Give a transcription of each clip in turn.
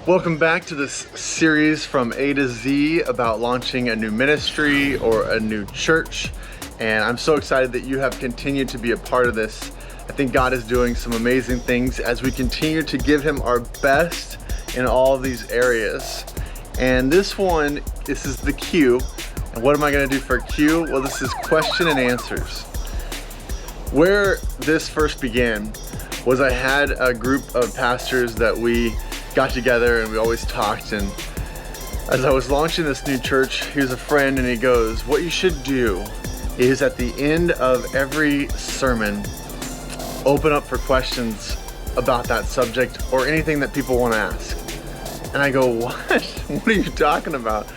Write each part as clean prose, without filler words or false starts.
Welcome back to this series from A to Z about launching a new ministry or a new church. And I'm so excited that you have continued to be a part of this. I think God is doing some amazing things as we continue to give Him our best in all of these areas. And this is the Q. And what am I going to do for Q? Well, this is question and answers. Where this first began was I had a group of pastors that we got together and we always talked, and as I was launching this new church, he was a friend and he goes, what you should do is at the end of every sermon, open up for questions about that subject or anything that people want to ask. And I go, what? What are you talking about?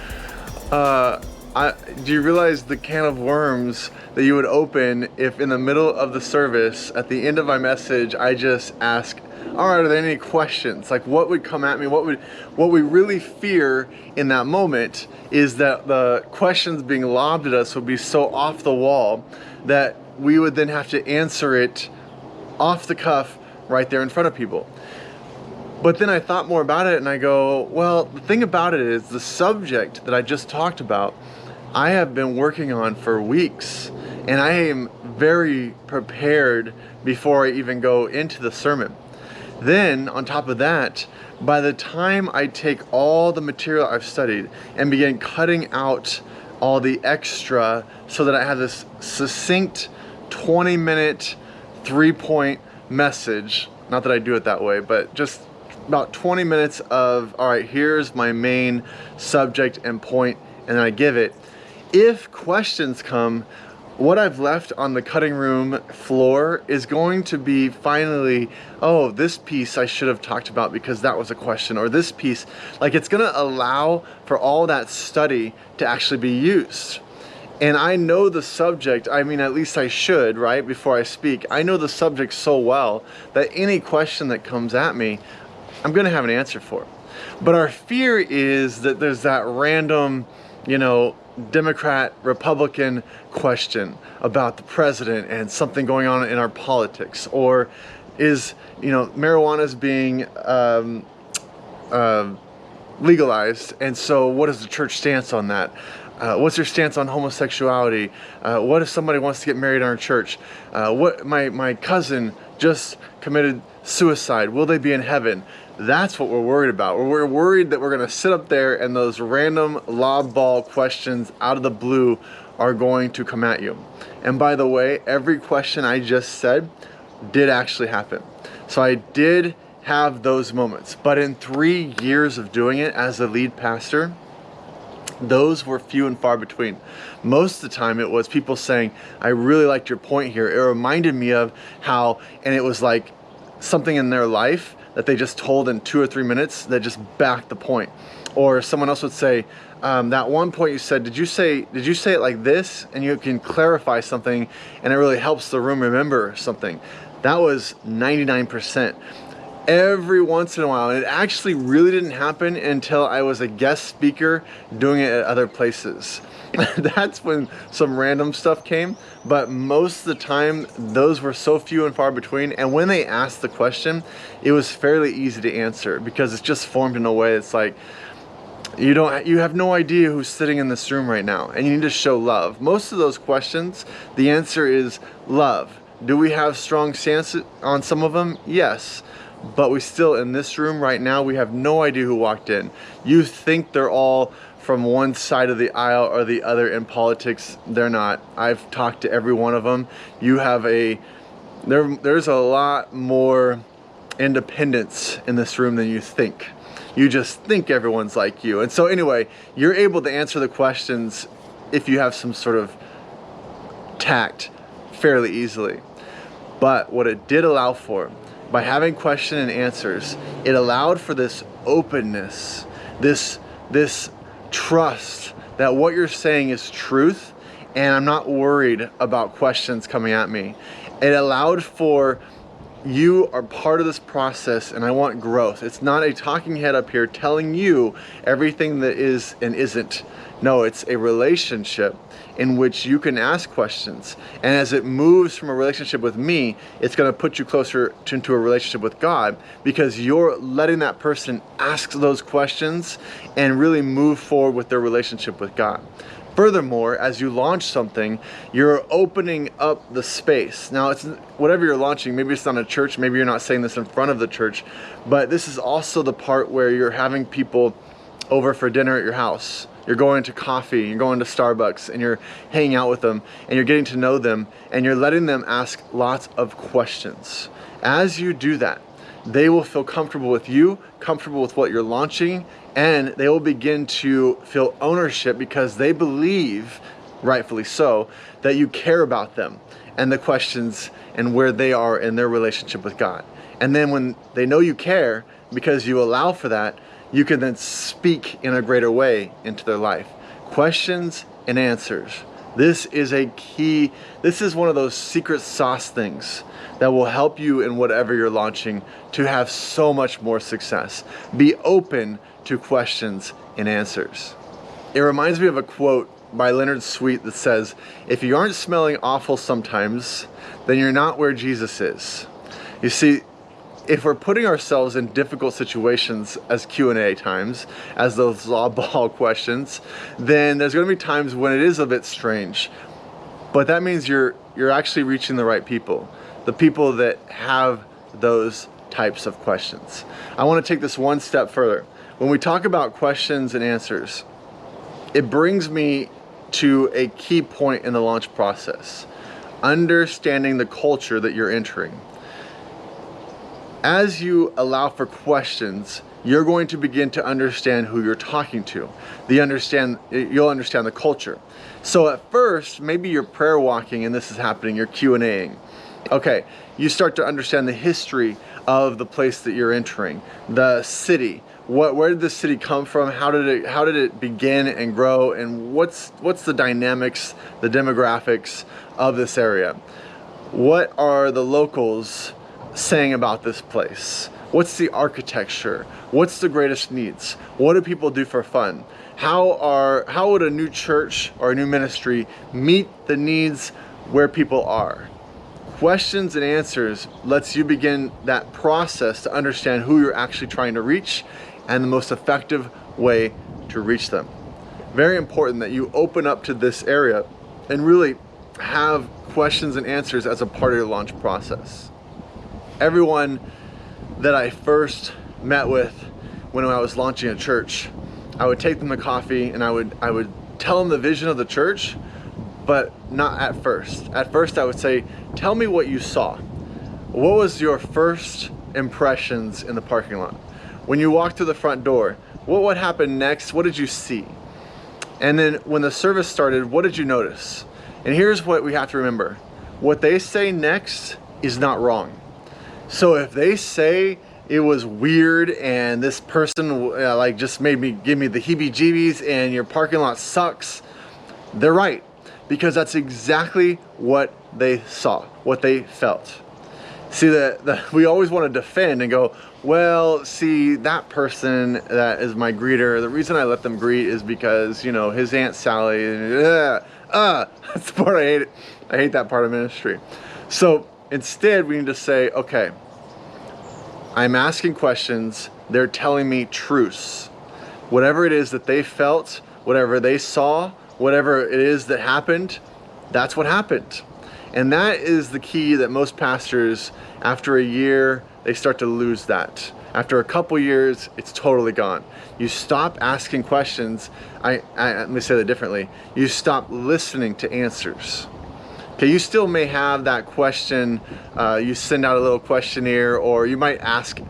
Do you realize the can of worms that you would open if in the middle of the service, at the end of my message, I just ask, all right, are there any questions? Like, what would come at me? What we really fear in that moment is that the questions being lobbed at us would be so off the wall that we would then have to answer it off the cuff right there in front of people. But then I thought more about it and I go, well, the thing about it is the subject that I just talked about, I have been working on for weeks, and I am very prepared before I even go into the sermon. Then, on top of that, by the time I take all the material I've studied and begin cutting out all the extra so that I have this succinct 20-minute, 3-point message, not that I do it that way, but just about 20 minutes of, all right, here's my main subject and point, and then I give it. If questions come, what I've left on the cutting room floor is going to be finally, oh, this piece I should have talked about because that was a question, or this piece, like it's gonna allow for all that study to actually be used. And I know the subject, I mean, at least I should, right, before I speak. I know the subject so well that any question that comes at me, I'm gonna have an answer for. But our fear is that there's that random, Democrat, Republican question about the president and something going on in our politics, or is marijuana's being legalized, and so what is the church stance on that? What's your stance on homosexuality? What if somebody wants to get married in our church? What my cousin just committed suicide, will they be in heaven? That's what we're worried about. We're worried that we're gonna sit up there and those random lob ball questions out of the blue are going to come at you. And by the way, every question I just said did actually happen. So I did have those moments, but in 3 years of doing it as a lead pastor, those were few and far between. Most of the time it was people saying, I really liked your point here. It reminded me of how, and it was like something in their life that they just told in 2 or 3 minutes that just backed the point. Or someone else would say, that one point you said, did you say it like this? And you can clarify something and it really helps the room remember something. That was 99%. Every once in a while, and it actually really didn't happen until I was a guest speaker doing it at other places. That's when some random stuff came, but most of the time those were so few and far between, and when they asked the question, it was fairly easy to answer because it's just formed in a way it's like, you have no idea who's sitting in this room right now, and you need to show love. Most of those questions, the answer is love. Do we have strong stance on some of them? Yes. But we still, in this room right now, we have no idea who walked in. You think they're all from one side of the aisle or the other in politics. They're not. I've talked to every one of them. You have there's a lot more independence in this room than you think. You just think everyone's like you. And so anyway, you're able to answer the questions if you have some sort of tact fairly easily. But what it did allow for, by having question and answers, it allowed for this openness, this trust that what you're saying is truth, and I'm not worried about questions coming at me. It allowed for you are part of this process and I want growth. It's not a talking head up here telling you everything that is and isn't. No, it's a relationship in which you can ask questions. And as it moves from a relationship with me, it's going to put you closer into a relationship with God, because you're letting that person ask those questions and really move forward with their relationship with God. Furthermore, as you launch something, you're opening up the space. Now, it's whatever you're launching, maybe it's not a church, maybe you're not saying this in front of the church, but this is also the part where you're having people over for dinner at your house. You're going to coffee, you're going to Starbucks, and you're hanging out with them, and you're getting to know them, and you're letting them ask lots of questions. As you do that, they will feel comfortable with you, comfortable with what you're launching, and they will begin to feel ownership because they believe, rightfully so, that you care about them and the questions and where they are in their relationship with God. And then when they know you care, because you allow for that, you can then speak in a greater way into their life. Questions and answers. This is a key, this is one of those secret sauce things that will help you in whatever you're launching to have so much more success. Be open to questions and answers. It reminds me of a quote by Leonard Sweet that says, "If you aren't smelling awful sometimes, then you're not where Jesus is." You see, if we're putting ourselves in difficult situations as Q&A times, as those law ball questions, then there's going to be times when it is a bit strange. But that means you're actually reaching the right people, the people that have those types of questions. I want to take this one step further. When we talk about questions and answers, it brings me to a key point in the launch process: understanding the culture that you're entering. As you allow for questions, you're going to begin to understand who you're talking to. You'll understand the culture. So at first, maybe you're prayer walking and this is happening, you're Q&Aing. Okay, you start to understand the history of the place that you're entering, the city. Where did the city come from? How did it begin and grow? And what's the dynamics, the demographics of this area? What are the locals saying about this place? What's the architecture? What's the greatest needs? What do people do for fun? How would a new church or a new ministry meet the needs where people are? Questions and answers lets you begin that process to understand who you're actually trying to reach and the most effective way to reach them. Very important that you open up to this area and really have questions and answers as a part of your launch process. Everyone that I first met with when I was launching a church, I would take them to coffee and I would tell them the vision of the church, but not at first. At first I would say, tell me what you saw. What was your first impressions in the parking lot? When you walked through the front door, what would happen next? What did you see? And then when the service started, what did you notice? And here's what we have to remember. What they say next is not wrong. So if they say it was weird and this person like just give me the heebie-jeebies and your parking lot sucks, they're right, because that's exactly what they saw, what they felt. See, we always want to defend and go, well, see, that person that is my greeter, the reason I let them greet is because, you know, his Aunt Sally, that's the part I hate. I hate that part of ministry. So instead, we need to say, okay, I'm asking questions, they're telling me truths. Whatever it is that they felt, whatever they saw, whatever it is that happened, that's what happened. And that is the key that most pastors, after a year, they start to lose that. After a couple years, it's totally gone. You stop asking questions. Let me say that differently. You stop listening to answers. Okay, you still may have that question, you send out a little questionnaire, or you might ask,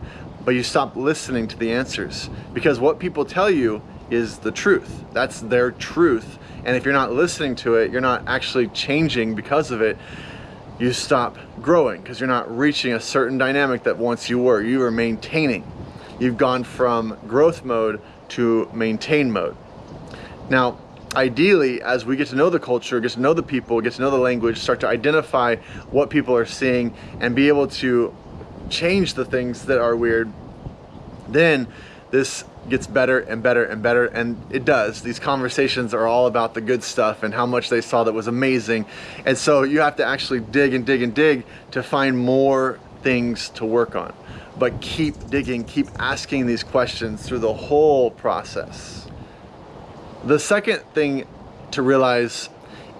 but you stop listening to the answers, because what people tell you is the truth. That's their truth. And if you're not listening to it, you're not actually changing because of it, you stop growing because you're not reaching a certain dynamic that once you were maintaining. You've gone from growth mode to maintain mode. Now, ideally, as we get to know the culture, get to know the people, get to know the language, start to identify what people are seeing and be able to change the things that are weird, then this gets better and better and better, and it does. These conversations are all about the good stuff and how much they saw that was amazing. And so you have to actually dig and dig and dig to find more things to work on. But keep digging, keep asking these questions through the whole process. The second thing to realize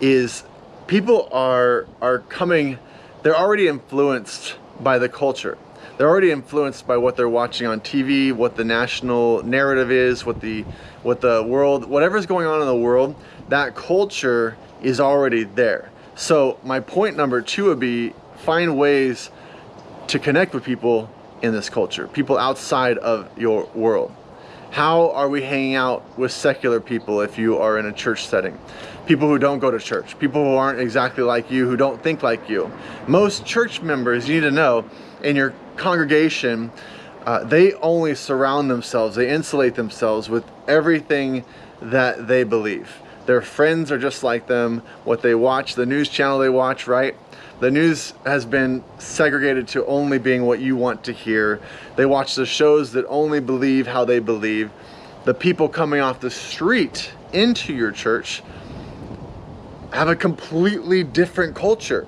is people are coming, they're already influenced by the culture. They're already influenced by what they're watching on TV, what the national narrative is, what the world, whatever's going on in the world, that culture is already there. So my point number 2 would be find ways to connect with people in this culture, people outside of your world. How are we hanging out with secular people if you are in a church setting? People who don't go to church, people who aren't exactly like you, who don't think like you. Most church members, you need to know, in your congregation, they only surround themselves, they insulate themselves with everything that they believe. Their friends are just like them, what they watch, the news channel they watch, right? The news has been segregated to only being what you want to hear. They watch the shows that only believe how they believe. The people coming off the street into your church have a completely different culture,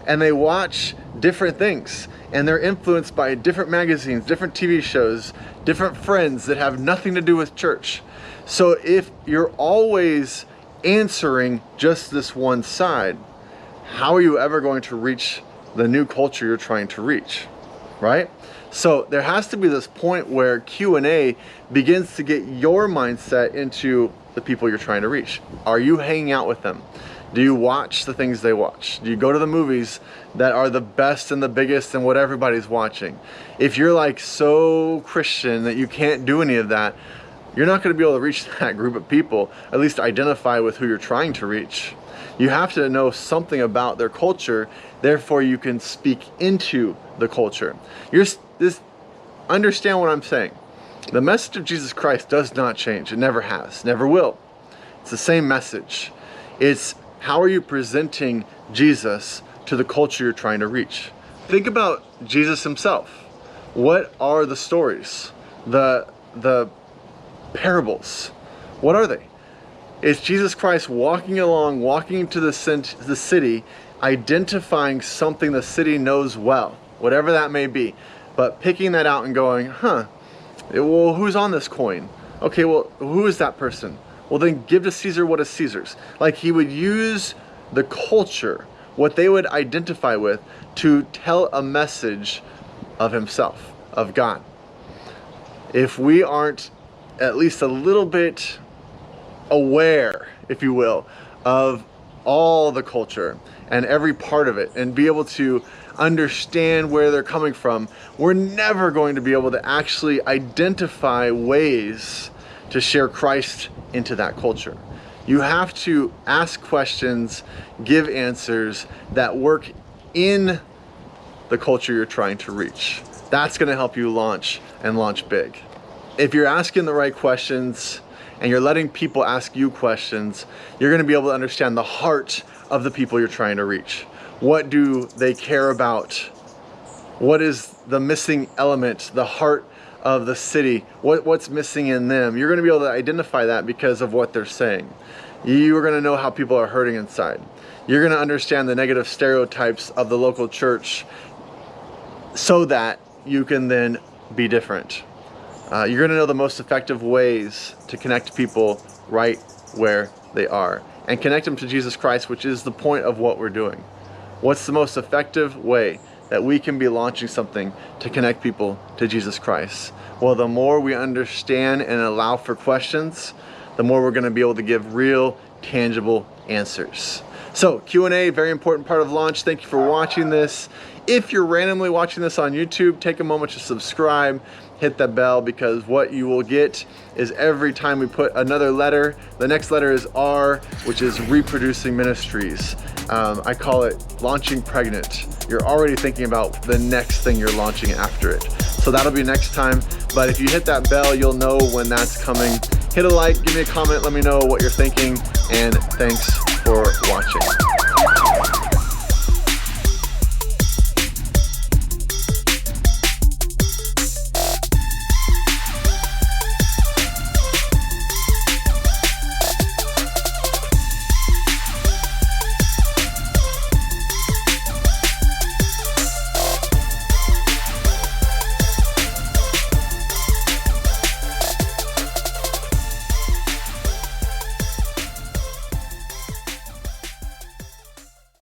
and they watch different things, and they're influenced by different magazines, different TV shows, different friends that have nothing to do with church. So if you're always answering just this one side, how are you ever going to reach the new culture you're trying to reach, right? So there has to be this point where Q&A begins to get your mindset into the people you're trying to reach. Are you hanging out with them? Do you watch the things they watch? Do you go to the movies that are the best and the biggest and what everybody's watching? If you're like so Christian that you can't do any of that, you're not going to be able to reach that group of people, at least identify with who you're trying to reach. You have to know something about their culture, therefore you can speak into the culture. Understand what I'm saying. The message of Jesus Christ does not change. It never has, never will. It's the same message. It's how are you presenting Jesus to the culture you're trying to reach? Think about Jesus himself. What are the stories? The parables? What are they? It's Jesus Christ walking along, walking into the city, identifying something the city knows well, whatever that may be, but picking that out and going, well, who's on this coin? Okay, well, who is that person? Well, then give to Caesar what is Caesar's. Like, he would use the culture, what they would identify with, to tell a message of himself, of God. If we aren't at least a little bit aware, if you will, of all the culture and every part of it, and be able to understand where they're coming from, we're never going to be able to actually identify ways to share Christ into that culture. You have to ask questions, give answers that work in the culture you're trying to reach. That's going to help you launch and launch big. If you're asking the right questions and you're letting people ask you questions, you're going to be able to understand the heart of the people you're trying to reach. What do they care about? What is the missing element, the heart of the city? What's missing in them? You're going to be able to identify that because of what they're saying. You are going to know how people are hurting inside. You're going to understand the negative stereotypes of the local church so that you can then be different. You're going to know the most effective ways to connect people right where they are and connect them to Jesus Christ, which is the point of what we're doing. What's the most effective way that we can be launching something to connect people to Jesus Christ? Well, the more we understand and allow for questions, the more we're going to be able to give real, tangible answers. So Q&A, very important part of launch. Thank you for watching this. If you're randomly watching this on YouTube, take a moment to subscribe, hit that bell, because what you will get is every time we put another letter, the next letter is R, which is Reproducing Ministries. I call it Launching Pregnant. You're already thinking about the next thing you're launching after it. So that'll be next time. But if you hit that bell, you'll know when that's coming. Hit a like, give me a comment, let me know what you're thinking, and thanks for watching.